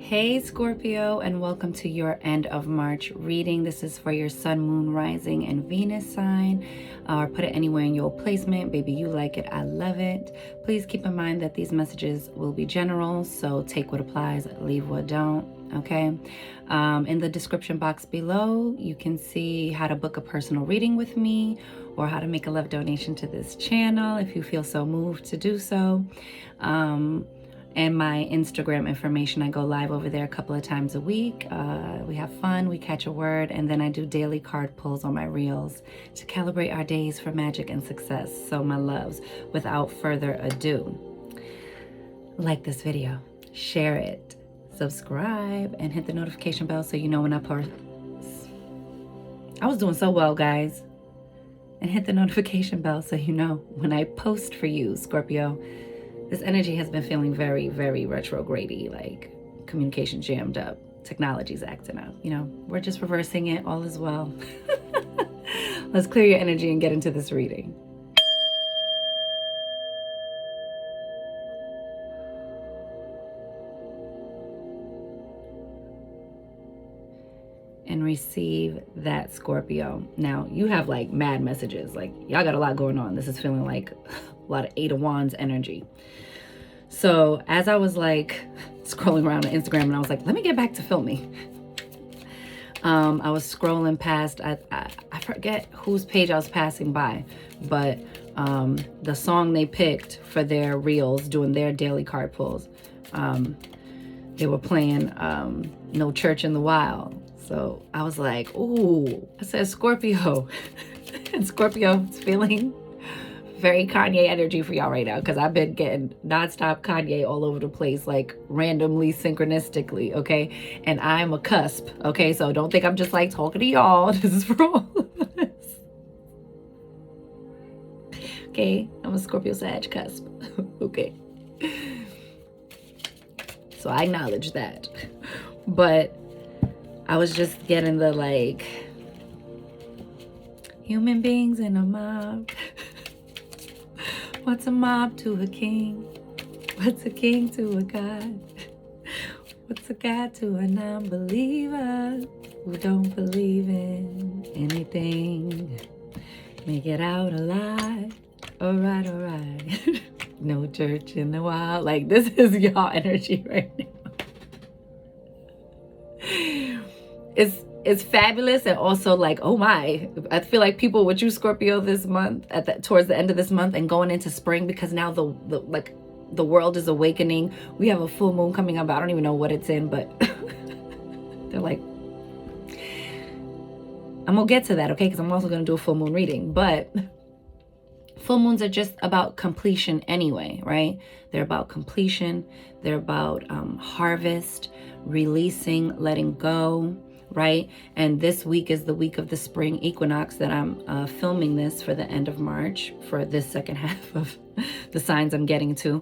Hey Scorpio, and welcome to your end of March reading. This is for your sun, moon, rising, and Venus sign, or put it anywhere in your placement. Baby, you like it, I love it. Please keep in mind that these messages will be general, so take what applies, leave what don't, okay? In the description box below, you can see how to book a personal reading with me or how to make a love donation to this channel if you feel so moved to do so. And my Instagram information. I go live over there a couple of times a week. We have fun, we catch a word, and then I do daily card pulls on my reels to calibrate our days for magic and success. So my loves, without further ado, like this video, share it, subscribe, and hit the notification bell so you know when I post. I was doing so well, guys. And hit the notification bell so you know when I post for you, Scorpio. This energy has been feeling very, very retrograde-y, like communication jammed up, technology's acting up. You know, we're just reversing it, all is well. Let's clear your energy and get into this reading. And receive that, Scorpio. Now, you have like mad messages, like y'all got a lot going on. This is feeling like a lot of Eight of Wands energy. So as I was like scrolling around on Instagram and I was like, let me get back to filming. I was scrolling past, I forget whose page I was passing by, but the song they picked for their reels, doing their daily card pulls, they were playing No Church in the Wild. So I was like, ooh, I said Scorpio. And Scorpio is feeling very Kanye energy for y'all right now, because I've been getting nonstop Kanye all over the place, like randomly, synchronistically, okay? And I'm a cusp, okay? So don't think I'm just like talking to y'all. This is for all of us. Okay? I'm a Scorpio Sag cusp, okay? So I acknowledge that. But I was just getting the like, human beings in a mob. What's a mob to a king? What's a king to a god? What's a god to a non-believer who don't believe in anything? Make it out alive. All right, all right. No church in the wild. Like, this is y'all energy right now. It's fabulous, and also like, oh my, I feel like people with you, Scorpio, this month towards the end of this month and going into spring, because now the world is awakening. We have a full moon coming up. I don't even know what it's in, but they're like, I'm gonna get to that, okay? Because I'm also gonna do a full moon reading, but full moons are just about completion anyway, right? They're about completion. They're about harvest, releasing, letting go, right? And this week is the week of the spring equinox that I'm filming this for the end of March, for this second half of the signs I'm getting to.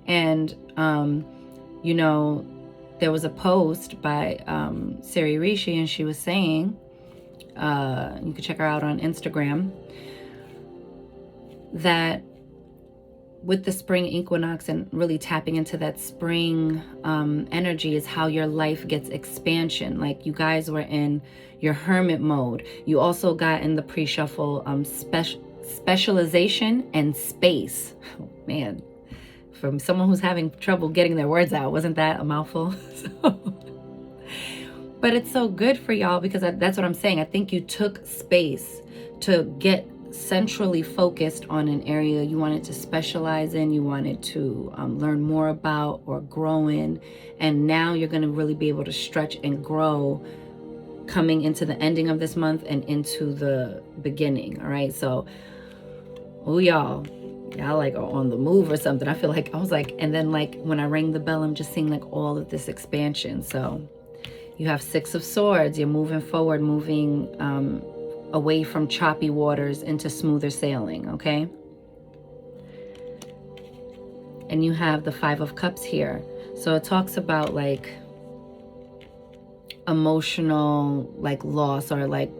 And, you know, there was a post by Siri Rishi, and she was saying, you can check her out on Instagram, that with the spring equinox and really tapping into that spring energy is how your life gets expansion. Like, you guys were in your hermit mode. You also got in the pre-shuffle specialization and space. Oh, man, from someone who's having trouble getting their words out, wasn't that a mouthful? But it's so good for y'all, because that's what I'm saying. I think you took space to get centrally focused on an area you wanted to specialize in, you wanted to learn more about or grow in, and now you're going to really be able to stretch and grow coming into the ending of this month and into the beginning. All right, so oh y'all like are on the move or something. I feel like I was like, and then like when I rang the bell, I'm just seeing like all of this expansion. So you have Six of Swords, you're moving forward, moving away from choppy waters into smoother sailing, okay? And you have the Five of Cups here. So it talks about like emotional like loss, or like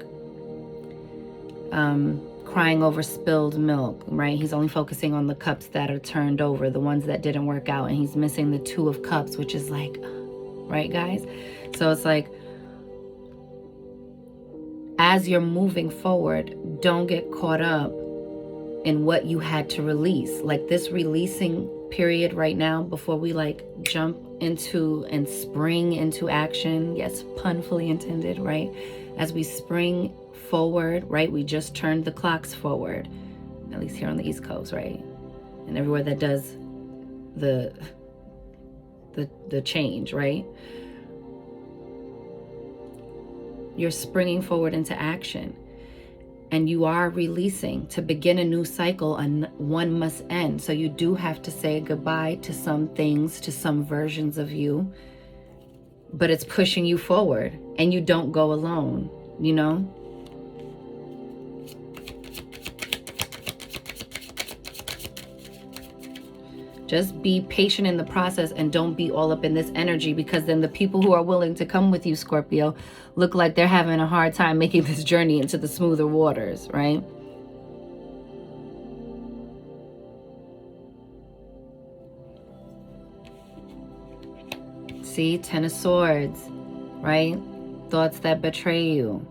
crying over spilled milk, right? He's only focusing on the cups that are turned over, the ones that didn't work out, and he's missing the Two of Cups, which is like right, guys? So it's like, as you're moving forward, don't get caught up in what you had to release. Like this releasing period right now, before we like jump into and spring into action. Yes, pun fully intended, right? As we spring forward, right? We just turned the clocks forward, at least here on the East Coast, right? And everywhere that does the change, right? You're springing forward into action, and you are releasing. To begin a new cycle, and one must end. So you do have to say goodbye to some things, to some versions of you, but it's pushing you forward, and you don't go alone, you know? Just be patient in the process, and don't be all up in this energy, because then the people who are willing to come with you, Scorpio, look like they're having a hard time making this journey into the smoother waters, right? See, Ten of Swords, right? Thoughts that betray you.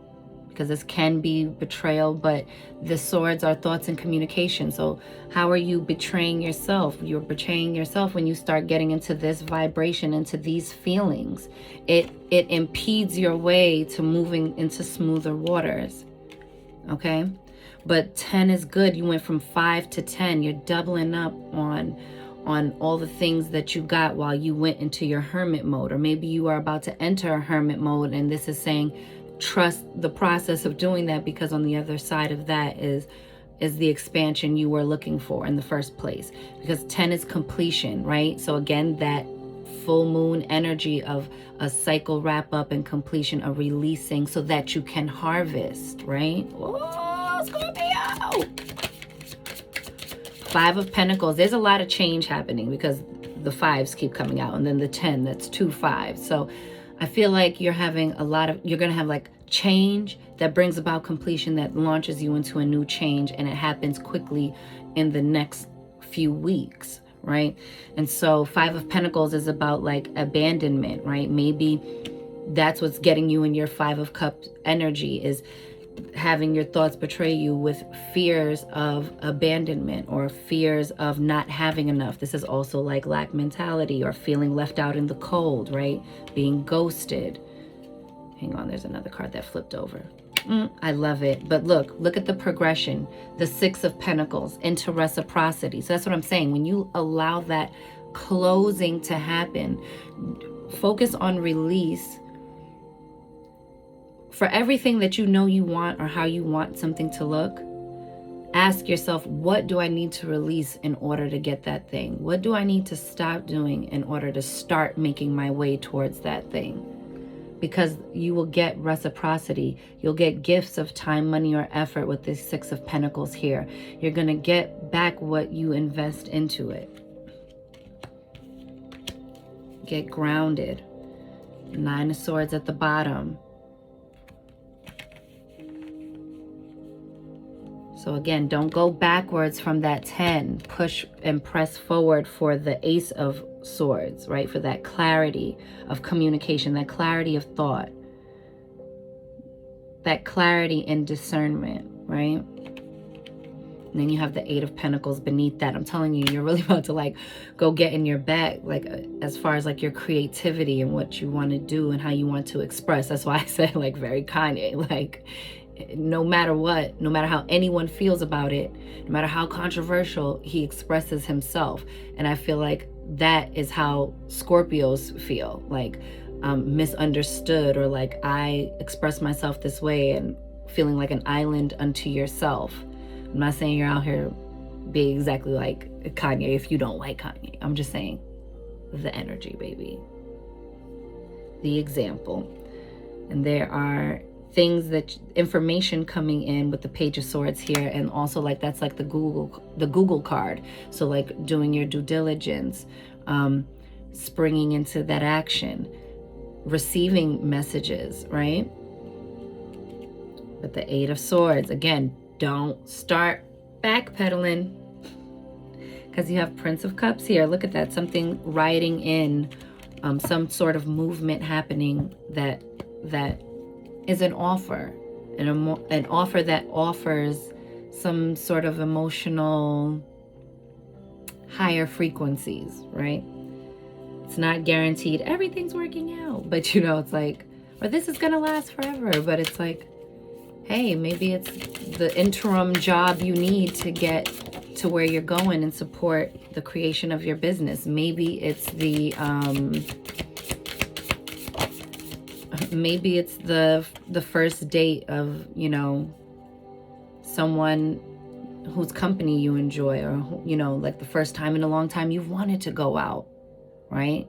Because this can be betrayal, but the swords are thoughts and communication. So how are you betraying yourself? You're betraying yourself when you start getting into this vibration, into these feelings. It impedes your way to moving into smoother waters. Okay? But 10 is good. You went from 5 to 10. You're doubling up on all the things that you got while you went into your hermit mode. Or maybe you are about to enter a hermit mode, and this is saying, trust the process of doing that, because on the other side of that is the expansion you were looking for in the first place. Because 10 is completion, right? So again, that full moon energy of a cycle wrap up and completion, a releasing, so that you can harvest, right? Oh, Scorpio! 5 of Pentacles. There's a lot of change happening, because the 5s keep coming out, and then the 10, that's 2 5s. So I feel like you're having you're going to have like change that brings about completion, that launches you into a new change, and it happens quickly in the next few weeks, right? And so 5 of Pentacles is about like abandonment, right? Maybe that's what's getting you in your 5 of Cups energy, is having your thoughts betray you with fears of abandonment or fears of not having enough. This is also like lack mentality, or feeling left out in the cold, right? Being ghosted. Hang on, there's another card that flipped over. I love it. But look at the progression. The 6 of Pentacles into reciprocity. So that's what I'm saying. When you allow that closing to happen, focus on release for everything that you know you want, or how you want something to look. Ask yourself, what do I need to release in order to get that thing? What do I need to stop doing in order to start making my way towards that thing? Because you will get reciprocity. You'll get gifts of time, money, or effort with this 6 of Pentacles here. You're going to get back what you invest into it. Get grounded. 9 of Swords at the bottom. So again, don't go backwards from that 10. Push and press forward for the Ace of Swords, right? For that clarity of communication, that clarity of thought, that clarity in discernment, right? And then you have the 8 of Pentacles beneath that. I'm telling you, you're really about to like go get in your bag, like as far as like your creativity and what you want to do and how you want to express. That's why I said like very Kanye, like no matter what, no matter how anyone feels about it, no matter how controversial, he expresses himself. And I feel like that is how Scorpios feel, like misunderstood, or like I express myself this way, and feeling like an island unto yourself. I'm not saying you're out here being exactly like Kanye if you don't like Kanye. I'm just saying the energy, baby. The example. And there are things, that information coming in with the Page of Swords here, and also like that's like the Google card. So like doing your due diligence, springing into that action, receiving messages, right? With the 8 of Swords, again, don't start backpedaling, because you have Prince of Cups here. Look at that, something riding in some sort of movement happening that is an offer, an offer that offers some sort of emotional higher frequencies, right? It's not guaranteed everything's working out, but you know, it's like, or this is gonna last forever, but it's like, hey, maybe it's the interim job you need to get to where you're going and support the creation of your business. Maybe it's the maybe it's the first date of, you know, someone whose company you enjoy, or, you know, like the first time in a long time you've wanted to go out, right?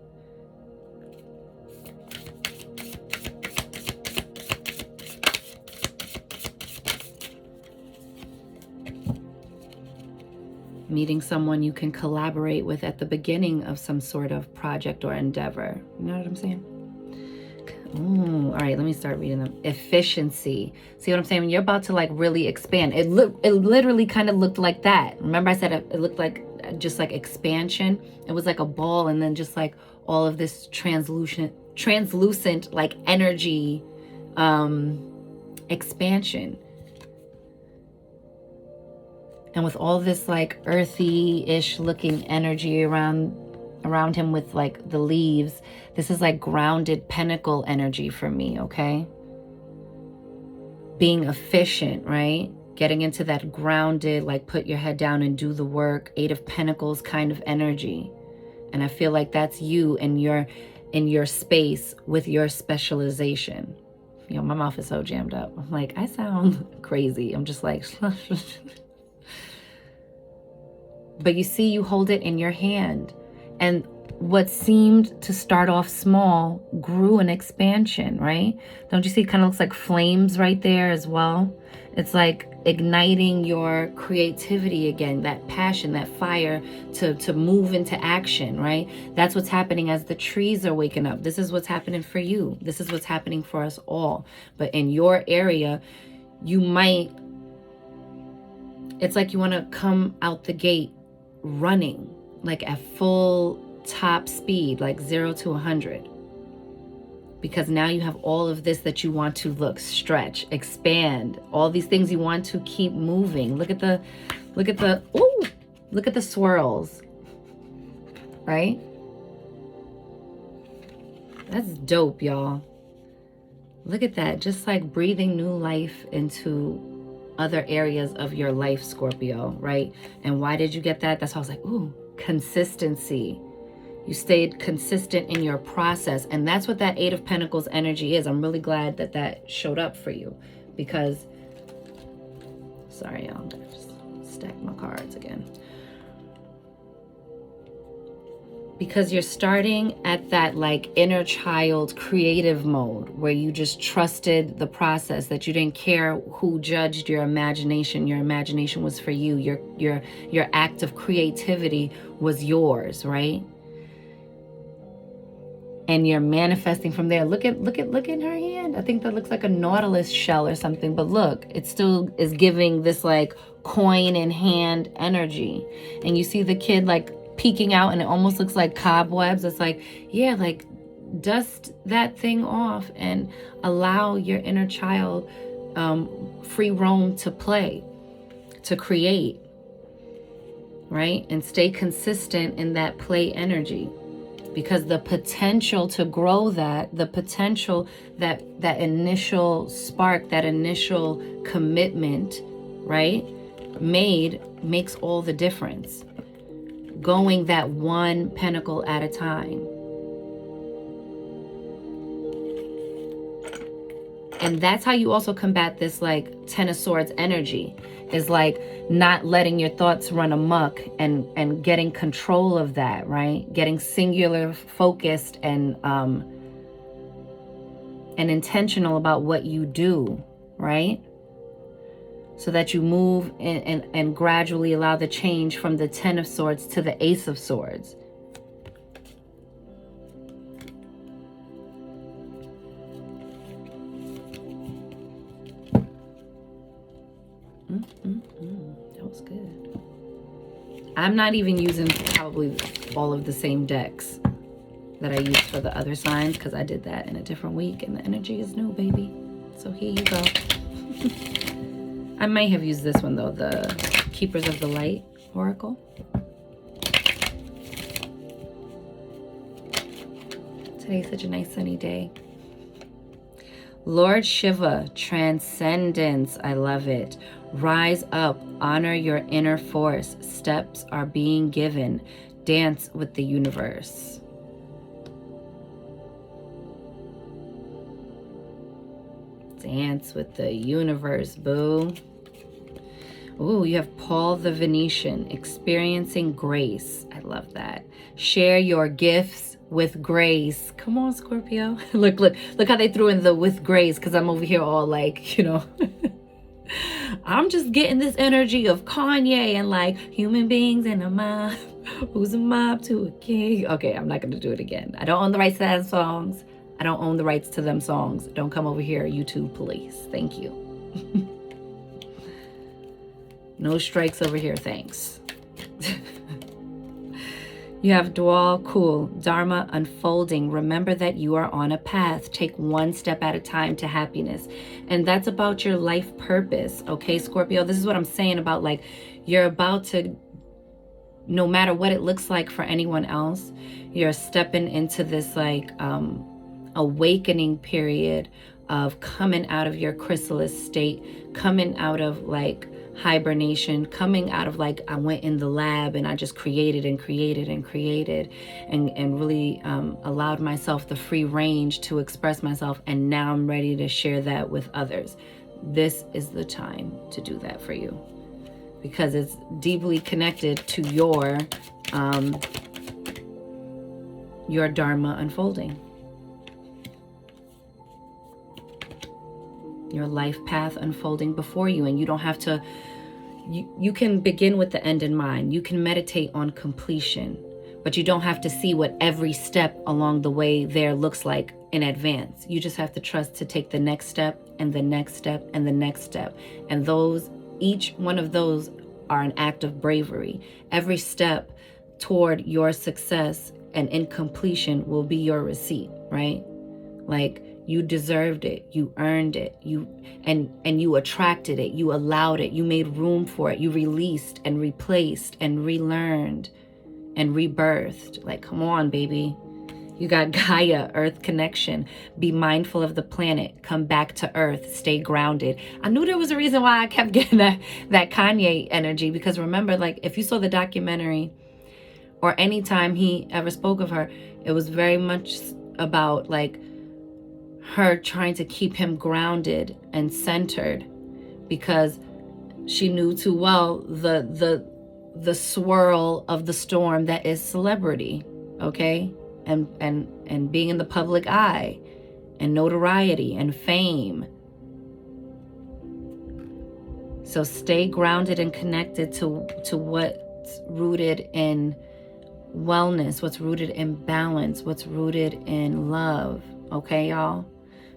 Meeting someone you can collaborate with at the beginning of some sort of project or endeavor. You know what I'm saying? Ooh, all right, let me start reading them. Efficiency. See what I'm saying? When you're about to like really expand, it literally kind of looked like that. Remember I said it looked like just like expansion. It was like a ball, and then just like all of this translucent like energy expansion. And with all this like earthy-ish looking energy around him with like the leaves, this is like grounded pentacle energy for me, okay? Being efficient, right? Getting into that grounded, like put your head down and do the work, 8 of Pentacles kind of energy. And I feel like that's you in your space with your specialization. You know, my mouth is so jammed up. I'm like, I sound crazy. I'm just like... But you see, you hold it in your hand. And what seemed to start off small grew an expansion, right? Don't you see it kind of looks like flames right there as well? It's like igniting your creativity again, that passion, that fire to move into action, right? That's what's happening as the trees are waking up. This is what's happening for you. This is what's happening for us all. But in your area, you might, it's like you want to come out the gate running, like at full top speed, like 0 to 100, because now you have all of this that you want to stretch, expand, all these things you want to keep moving. Look at the ooh, look at the swirls, right? That's dope, y'all. Look at that, just like breathing new life into other areas of your life, Scorpio, right? And why did you get that? That's why I was like, ooh, consistency. You stayed consistent in your process. And that's what that 8 of Pentacles energy is. I'm really glad that that showed up for you, because, sorry, y'all, I'm gonna just stack my cards again. Because you're starting at that like inner child creative mode where you just trusted the process, that you didn't care who judged your imagination. Your imagination was for you. Your act of creativity was yours, right? And you're manifesting from there. Look in her hand. I think that looks like a nautilus shell or something, but look, it still is giving this like coin in hand energy. And you see the kid like peeking out, and it almost looks like cobwebs. It's like, yeah, like dust that thing off and allow your inner child free roam to play, to create, right? And stay consistent in that play energy, because the potential to grow that, the potential that initial spark, that initial commitment, right, makes all the difference. Going that one pentacle at a time. And that's how you also combat this like 10 of Swords energy, is like not letting your thoughts run amok and getting control of that, right? Getting singular focused and intentional about what you do, right? So that you move and gradually allow the change from the 10 of Swords to the Ace of Swords. That was good. I'm not even using probably all of the same decks. that I used for the other signs because I did that in a different week and the energy is new, baby. So here you go. I might have used this one though, the Keepers of the Light Oracle. Today's such a nice sunny day. Lord Shiva, transcendence. I love it. Rise up, honor your inner force. Steps are being given. Dance with the universe. Dance with the universe, boo. Ooh, you have Paul the Venetian, experiencing grace. I love that. Share your gifts with grace. Come on, Scorpio. Look how they threw in the with grace, because I'm over here all like, you know, I'm just getting this energy of Kanye and like human beings in a mob. Who's a mob to a king? Okay, I'm not going to do it again. I don't own the rights to that songs. I don't own the rights to them songs. Don't come over here, YouTube police. Thank you. No strikes over here, thanks. You have Dwal, cool, Dharma unfolding. Remember that you are on a path. Take one step at a time to happiness. And that's about your life purpose. Okay, Scorpio, this is what I'm saying about like, you're about to, no matter what it looks like for anyone else, you're stepping into this like awakening period of coming out of your chrysalis state, coming out of like hibernation, coming out of like I went in the lab and I just created and really allowed myself the free range to express myself, and now I'm ready to share that with others. This is the time to do that for you because it's deeply connected to your Dharma unfolding, your life path unfolding before you. And you don't have to, you can begin with the end in mind. You can meditate on completion, but you don't have to see what every step along the way there looks like in advance. You just have to trust to take the next step and the next step and the next step. And those, each one of those are an act of bravery. Every step toward your success and in completion will be your receipt, right? Like, you deserved it, you earned it, you attracted it, you allowed it, you made room for it, you released and replaced and relearned and rebirthed. Like, come on, baby. You got Gaia, Earth connection. Be mindful of the planet. Come back to Earth. Stay grounded. I knew there was a reason why I kept getting that Kanye energy, because remember, like, if you saw the documentary or anytime he ever spoke of her, it was very much about like her trying to keep him grounded and centered, because she knew too well the swirl of the storm that is celebrity, okay, and being in the public eye and notoriety and fame. So stay grounded and connected to what's rooted in wellness, what's rooted in balance, what's rooted in love. Okay, y'all?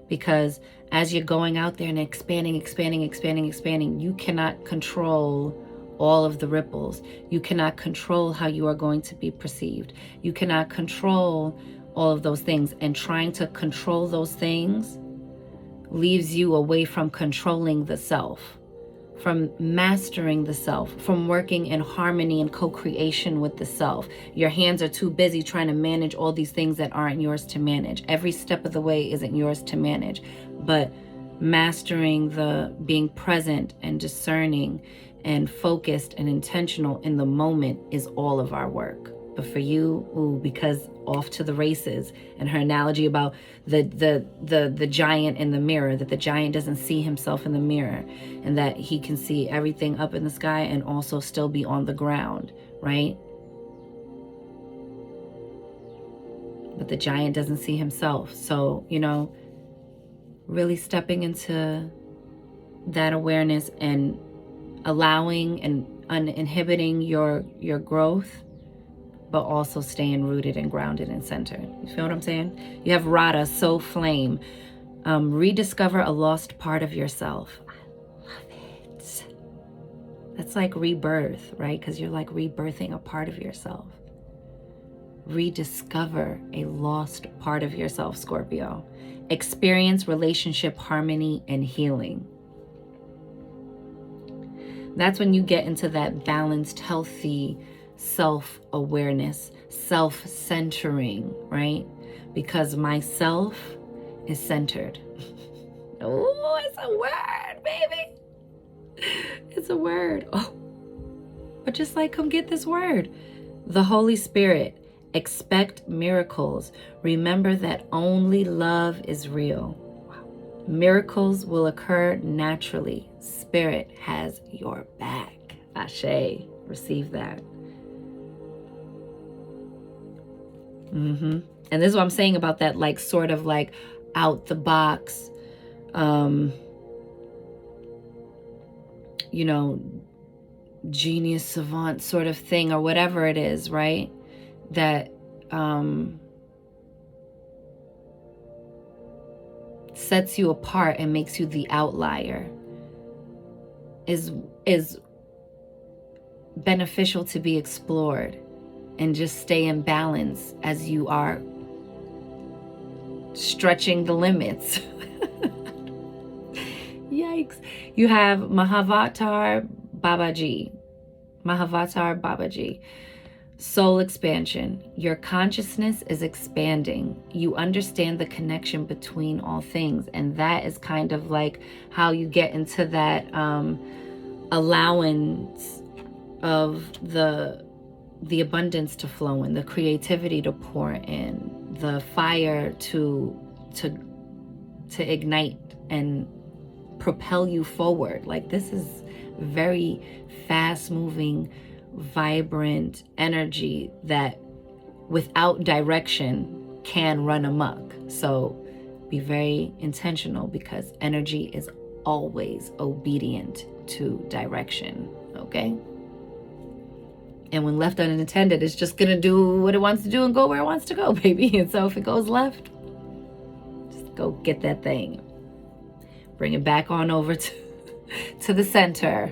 Because as you're going out there and expanding, you cannot control all of the ripples. You cannot control how you are going to be perceived. You cannot control all of those things. And trying to control those things leaves you away from controlling the self, from mastering the self, from working in harmony and co-creation with the self. Your hands are too busy trying to manage all these things that aren't yours to manage. Every step of the way isn't yours to manage, but mastering the being present and discerning and focused and intentional in the moment is all of our work. But for you, ooh, because off to the races, and her analogy about the giant in the mirror, that the giant doesn't see himself in the mirror, and that he can see everything up in the sky and also still be on the ground, right? But the giant doesn't see himself. So, you know, really stepping into that awareness and allowing and uninhibiting your growth, but also staying rooted and grounded and centered. You feel what I'm saying? You have Radha, soul flame. Rediscover a lost part of yourself. I love it. That's like rebirth, right? Because you're like rebirthing a part of yourself. rediscover a lost part of yourself, Scorpio. Experience relationship harmony and healing. That's when you get into that balanced, healthy self-awareness, self-centering, right? Because myself is centered. Oh, it's a word, baby. It's a word. Oh, but just like, come get this word. The Holy Spirit. Expect miracles. Remember that only love is real. Miracles will occur naturally. Spirit has your back. Ashe. Receive that. And this is what I'm saying about that, like, sort of like out the box, you know, genius savant sort of thing, or whatever it is, right? That sets you apart and makes you the outlier is beneficial to be explored, and just stay in balance as you are stretching the limits. Yikes. You have Mahavatar Babaji. Mahavatar Babaji. Soul expansion. Your consciousness is expanding. You understand the connection between all things. And that is kind of like how you get into that allowance of the abundance to flow in, the creativity to pour in, the fire to ignite and propel you forward. Like, this is very fast moving, vibrant energy that without direction can run amok. So be very intentional, because energy is always obedient to direction. Okay? And when left unattended, it's just gonna do what it wants to do and go where it wants to go, baby. And so if it goes left, just go get that thing. Bring it back on over to the center.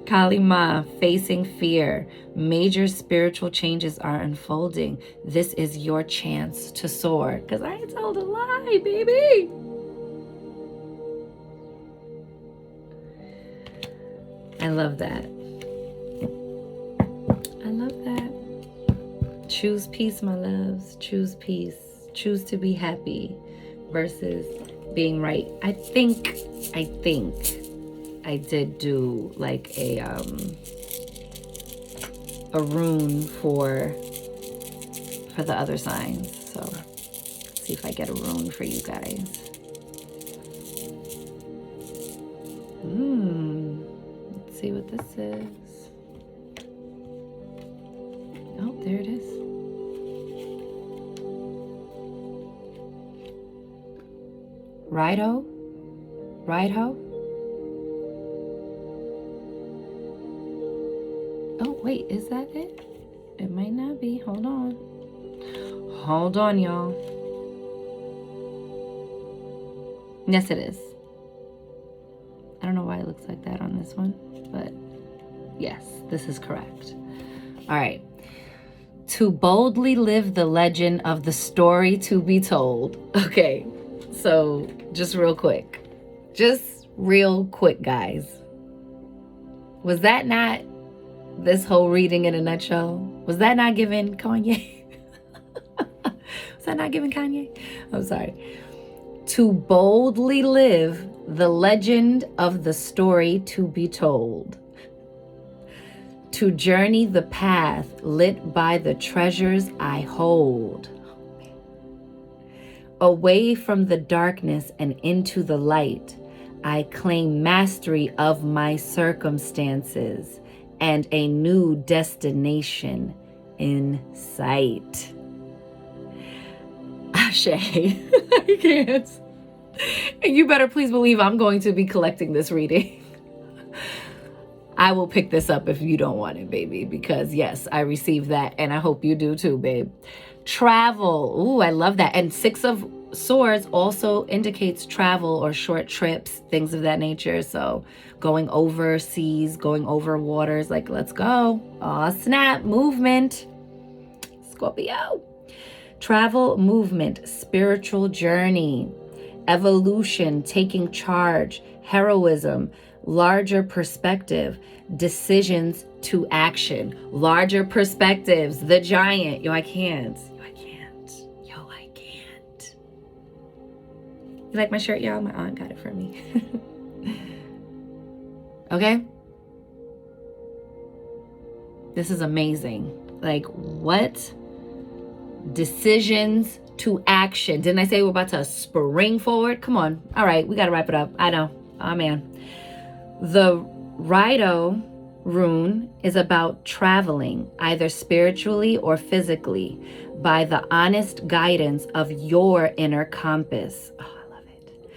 Kali Ma, facing fear. Major spiritual changes are unfolding. This is your chance to soar. Because I ain't told a lie, baby. I love that. I love that. Choose peace, my loves. Choose peace. Choose to be happy versus being right. I think I did do like a rune for the other signs. So let's see if I get a rune for you guys. Let's see what this is. Oh, there it is. Rideho? Oh, wait, is that it? It might not be. Hold on. Hold on, y'all. Yes, it is. I don't know why it looks like that on this one, but yes, this is correct. All right. To boldly live the legend of the story to be told. Okay, so just real quick, guys. Was that not this whole reading in a nutshell? Was that not giving Kanye? Was that not giving Kanye? I'm sorry. To boldly live the legend of the story to be told. To journey the path lit by the treasures I hold. Away from the darkness and into the light, I claim mastery of my circumstances and a new destination in sight. Ashe. I can't. And you better please believe I'm going to be collecting this reading. I will pick this up if you don't want it, baby, because yes, I received that, and I hope you do too, babe. Travel. Ooh, I love that. And Six of Swords also indicates travel or short trips, things of that nature. So going overseas, going over waters, like, let's go. Aw, snap, movement. Scorpio. Travel, movement, spiritual journey, evolution, taking charge, heroism, larger perspective, decisions to action, larger perspectives, the giant. Yo, I can't. You like my shirt, y'all? My aunt got it for me. Okay? This is amazing. Like, what? Decisions to action. Didn't I say we're about to spring forward? Come on. All right, we got to wrap it up. I know. Oh, man. The Rido rune is about traveling, either spiritually or physically, by the honest guidance of your inner compass. Oh, I love it.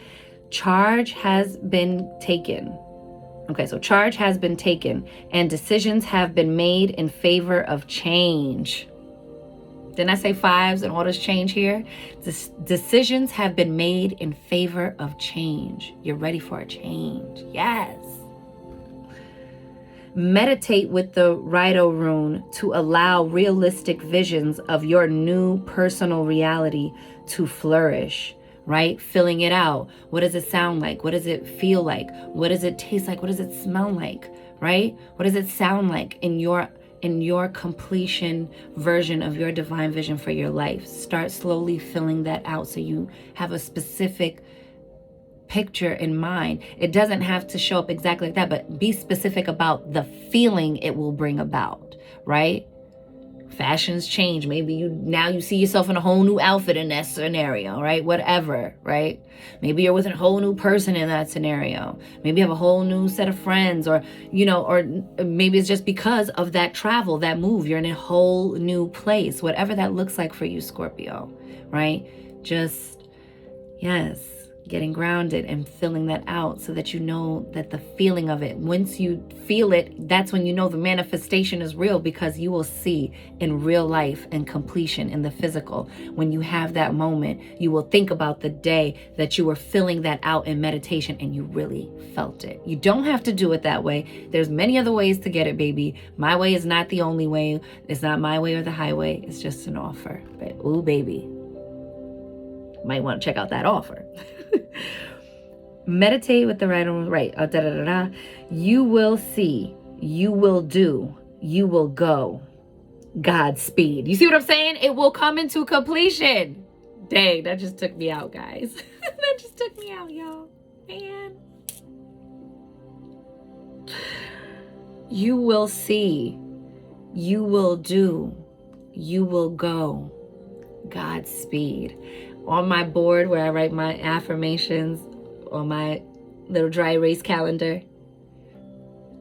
Charge has been taken. Okay, so charge has been taken and decisions have been made in favor of change. Didn't I say fives and all this change here? Decisions have been made in favor of change. You're ready for a change. Yes. Meditate with the Rido rune to allow realistic visions of your new personal reality to flourish, right? Filling it out. What does it sound like? What does it feel like? What does it taste like? What does it smell like, right? What does it sound like in your completion version of your divine vision for your life? Start slowly filling that out so you have a specific picture in mind. It doesn't have to show up exactly like that, but be specific about the feeling it will bring about, right? Fashions change. Maybe now you see yourself in a whole new outfit in that scenario, right? Whatever, right? Maybe you're with a whole new person in that scenario. Maybe you have a whole new set of friends, or, or maybe it's just because of that travel, that move. You're in a whole new place, whatever that looks like for you, Scorpio, right? Just, yes, getting grounded and filling that out so that you know that the feeling of it, once you feel it, that's when you know the manifestation is real, because you will see in real life and completion in the physical. When you have that moment, you will think about the day that you were filling that out in meditation and you really felt it. You don't have to do it that way. There's many other ways to get it, baby. My way is not the only way. It's not my way or the highway. It's just an offer. But ooh, baby, might want to check out that offer. Meditate with the Rido, right? You will see, you will do, you will go. Godspeed. You see what I'm saying? It will come into completion. Dang, that just took me out, guys. That just took me out, y'all. Man. You will see, you will do, you will go. Godspeed. On my board where I write my affirmations, on my little dry erase calendar,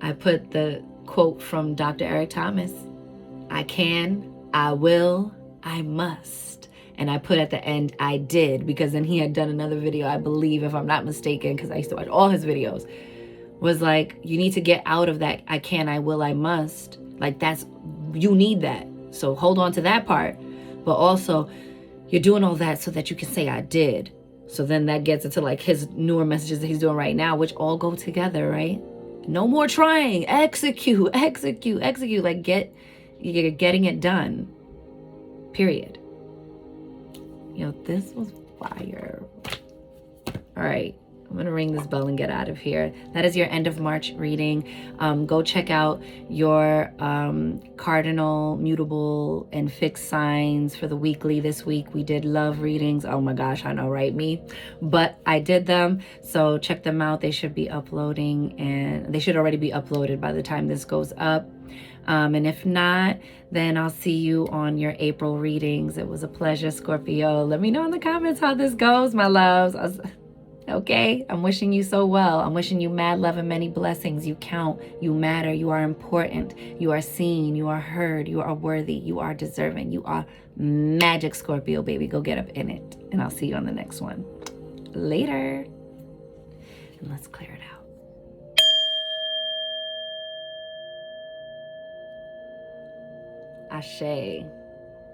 I put the quote from Dr. Eric Thomas. I can, I will, I must. And I put at the end, I did, because then he had done another video, I believe, if I'm not mistaken, because I used to watch all his videos, was like, you need to get out of that I can, I will, I must. Like, you need that. So hold on to that part. But also, you're doing all that so that you can say, I did. So then that gets into like his newer messages that he's doing right now, which all go together, right? No more trying. Execute, execute, execute. Like, you're getting it done. Period. This was fire. All right. I'm going to ring this bell and get out of here. That is your end of March reading. Go check out your cardinal, mutable, and fixed signs for the weekly. This week we did love readings. Oh my gosh, I know, right? Me. But I did them. So check them out. They should be uploading, and they should already be uploaded by the time this goes up. And if not, then I'll see you on your April readings. It was a pleasure, Scorpio. Let me know in the comments how this goes, my loves. Okay, I'm wishing you so well. I'm wishing you mad love and many blessings. You count, you matter, you are important, you are seen, you are heard, you are worthy, you are deserving, you are magic, Scorpio, baby. Go get up in it. And I'll see you on the next one. Later. And let's clear it out. Ashe.